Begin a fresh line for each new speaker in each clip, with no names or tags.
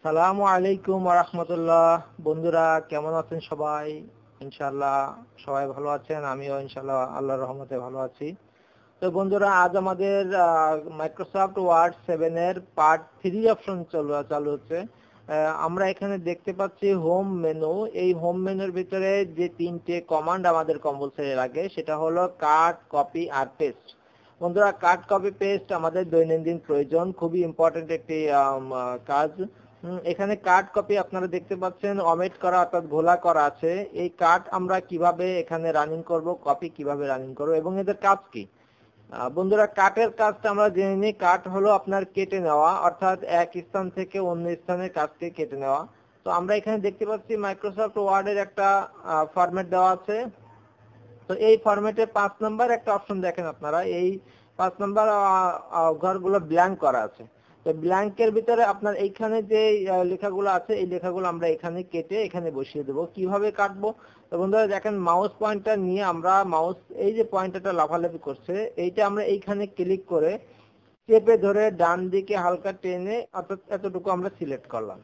সালামু আলাইকুম ওয়া রাহমাতুল্লাহ। বন্ধুরা কেমন আছেন সবাই? ইনশাআল্লাহ সবাই ভালো আছেন, আমিও ইনশাআল্লাহ আল্লাহর রহমতে ভালো আছি। তো বন্ধুরা আজ আমাদের মাইক্রোসফট ওয়ার্ড 7 এর পার্ট 3 অপশন চালু হচ্ছে। আমরা এখানে দেখতে পাচ্ছি হোম মেনু। এই হোম মেনুর ভিতরে যে তিনটে কমান্ড আমাদের কম্পালসরি লাগে সেটা হলো কাট, কপি আর পেস্ট। বন্ধুরা কাট, কপি, পেস্ট আমাদের দৈনন্দিন প্রয়োজন, খুবই ইম্পর্টেন্ট একটি কাজ। এখানে কাট কপি আপনারা দেখতে পাচ্ছেন অমেট করা অর্থাৎ ঘোলা করা আছে। এই কাট আমরা কিভাবে এখানে রানিং করব, কপি কিভাবে রানিং করব এবং এদের কাজ কি। বন্ধুরা কাটের কাজটা আমরা জেনে নিই। কাট হলো আপনার কেটে নেওয়া, অর্থাৎ এক স্থান থেকে অন্য স্থানের কাজকে কেটে নেওয়া। তো আমরা এখানে দেখতে পাচ্ছি মাইক্রোসফট ওয়ার্ডের একটা ফরম্যাট দেওয়া আছে। তো এই ফরম্যাটে 5 নাম্বার একটা অপশন দেখেন আপনারা, এই 5 নাম্বার ঘরগুলো ব্ল্যাঙ্ক করা আছে। তো ব্ল্যাঙ্কের ভিতরে আপনার এইখানে যে লেখাগুলো আছে এই লেখাগুলো আমরা এখানে কেটে এখানে বসিয়ে দেবো। কিভাবে কাটবো? তো বন্ধুরা দেখেন মাউস পয়েন্টার নিয়ে আমরা এই যে পয়েন্টারটা লাফালাফি করছে এইটা আমরা এইখানে ক্লিক করে চেপে ধরে ডান দিকে হালকা টেনে অর্থাৎ এতটুকু আমরা সিলেক্ট করলাম।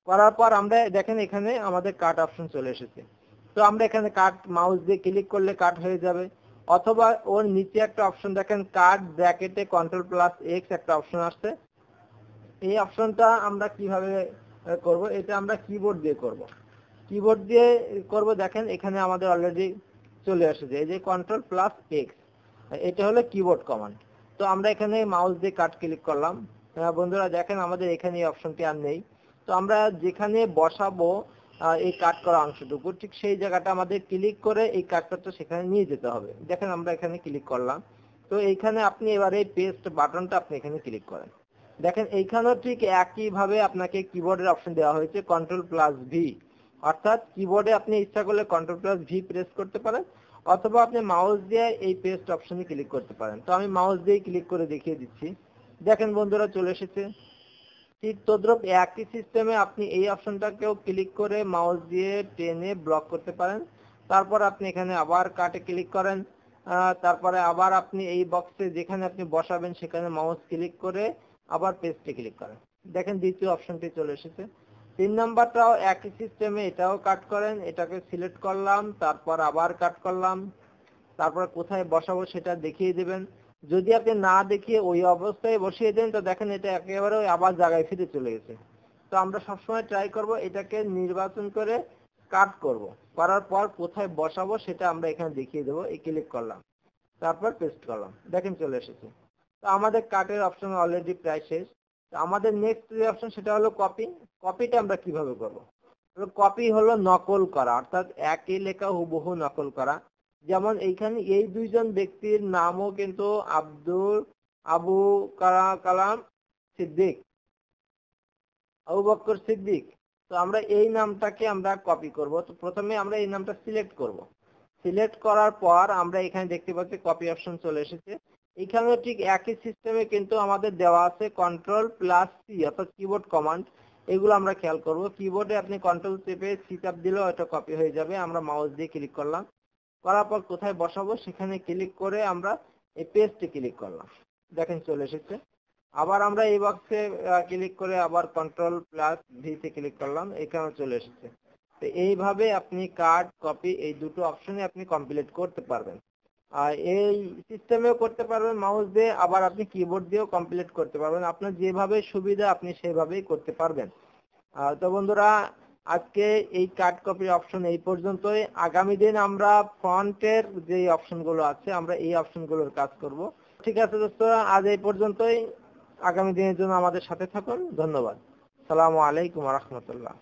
করার পর আমরা দেখেন এখানে আমাদের কাট অপশন চলে এসেছে। তো আমরা এখানে কাট মাউস দিয়ে ক্লিক করলে কাট হয়ে যাবে, অথবা ওর নিচে একটা অপশন দেখেন কাট ব্র্যাকেটে Ctrl+X একটা অপশন আসছে। এই অপশনটা আমরা কিভাবে করব? এটা আমরা কিবোর্ড দিয়ে করব। কিবোর্ড দিয়ে করব, দেখেন এখানে আমাদের অলরেডি চলে এসেছে এই যে Ctrl+X, এটা হলো কিবোর্ড কমান্ড। তো আমরা এখানে মাউস দিয়ে কাট ক্লিক করলাম। বন্ধুরা দেখেন আমাদের এখানে এই অপশনটি আর নেই। তো আমরা যেখানে বসাবো এই কাট করা অংশটুকু, ঠিক সেই জায়গাটা আমাদের ক্লিক করে এই কাটটা সেখানে নিয়ে যেতে হবে। দেখেন আমরা এখানে ক্লিক করলাম। তো এইখানে আপনি এবারে পেস্ট বাটনটা আপনি এখানে ক্লিক করেন। দেখেন এইখানেও ঠিক একইভাবে আপনাকে কিবোর্ডের অপশন দেওয়া হয়েছে Ctrl+V, অর্থাৎ কিবোর্ডে আপনি ইচ্ছা করলে Ctrl+V প্রেস করতে পারেন, অথবা আপনি মাউস দিয়ে এই পেস্ট অপশনে ক্লিক করতে পারেন। তো আমি মাউস দিয়ে ক্লিক করে দেখিয়ে দিচ্ছি। দেখেন বন্ধুরা চলে এসেছে। ঠিক তদ্রুপ একই সিস্টেমে আপনি এই অপশনটাকেও ক্লিক করে মাউস দিয়ে টেনে ব্লক করতে পারেন। তারপর আপনি এখানে আবার কাটে ক্লিক করেন। তারপরে আবার আপনি এই বক্সে যেখানে আপনি বসাবেন সেখানে মাউস ক্লিক করে আবার পেস্টে ক্লিক করেন। দেখেন দ্বিতীয় অপশনটি চলে এসেছে। 3 নাম্বারটাও একই সিস্টেমে, এটাও কাট করেন, এটাকে সিলেক্ট করলাম, তারপর আবার কাট করলাম, তারপর কোথায় বসাবো সেটা দেখিয়ে দিবেন। যদি আপনি না দেখিয়ে ওই অবস্থায় বসিয়ে দেন তো দেখেন এটা একেবারে আবার জায়গায় ফিরে চলে গেছে। তো আমরা সবসময় ট্রাই করব এটাকে নির্বাচন করে কাট করব, করার পর কোথায় বসাবো সেটা আমরা এখানে দেখিয়ে দেবো। এই ক্লিক করলাম, তারপর পেস্ট করলাম, দেখেন চলে এসেছে। তো আমাদের কাটের অপশন অলরেডি প্রায় শেষ। তো আমাদের নেক্সট যে অপশন সেটা হলো কপি। কপিটা আমরা কিভাবে করব? কপি হলো নকল করা, অর্থাৎ একই লেখা হুবহু নকল করা। যেমন এইখানে এই দুইজন ব্যক্তির নামও কিন্তু আবু কালাম সিদ্দিক, আবু বকর সিদ্দিক। তো আমরা এই নামটাকে আমরা কপি করব। তো প্রথমে আমরা এই নামটা সিলেক্ট করব। সিলেক্ট করার পর আমরা এখানে দেখতে পাচ্ছি কপি অপশন চলে এসেছে। এখানেও ঠিক একই সিস্টেমে কিন্তু আমাদের দেওয়া আছে Ctrl+C অর্থাৎ কিবোর্ড কমান্ড। এগুলো আমরা খেয়াল করব। কিবোর্ডে আপনি কন্ট্রোল চেপে সি চাপ দিলেও এটা কপি হয়ে যাবে। আমরা মাউস দিয়ে ক্লিক করলাম, করার পর কোথায় বসাবো সেখানে ক্লিক করে আমরা এই পেস্টে ক্লিক করলাম, দেখেন চলে এসেছে। আবার আমরা এই বক্সে ক্লিক করে আবার Ctrl+V তে ক্লিক করলাম, এখানেও চলে এসেছে। তো এইভাবে আপনি কাট, কপি এই দুটো অপশনে আপনি কমপ্লিট করতে পারবেন। আর এই সিস্টেমেও করতে পারবেন মাউস দিয়ে, আবার আপনি কিবোর্ড দিয়েও কমপ্লিট করতে পারবেন। আপনার যেভাবে সুবিধা আপনি সেভাবেই করতে পারবেন। তো বন্ধুরা আজকে এই কাট কপির অপশন এই পর্যন্তই। আগামী দিন আমরা ফন্টের যে অপশনগুলো আছে আমরা এই অপশনগুলোর কাজ করব। ঠিক আছে দোস্তরা, আজ এই পর্যন্তই। আগামী দিনের জন্য আমাদের সাথে থাকুন। ধন্যবাদ। আসসালামু আলাইকুম ওয়া রাহমাতুল্লাহ।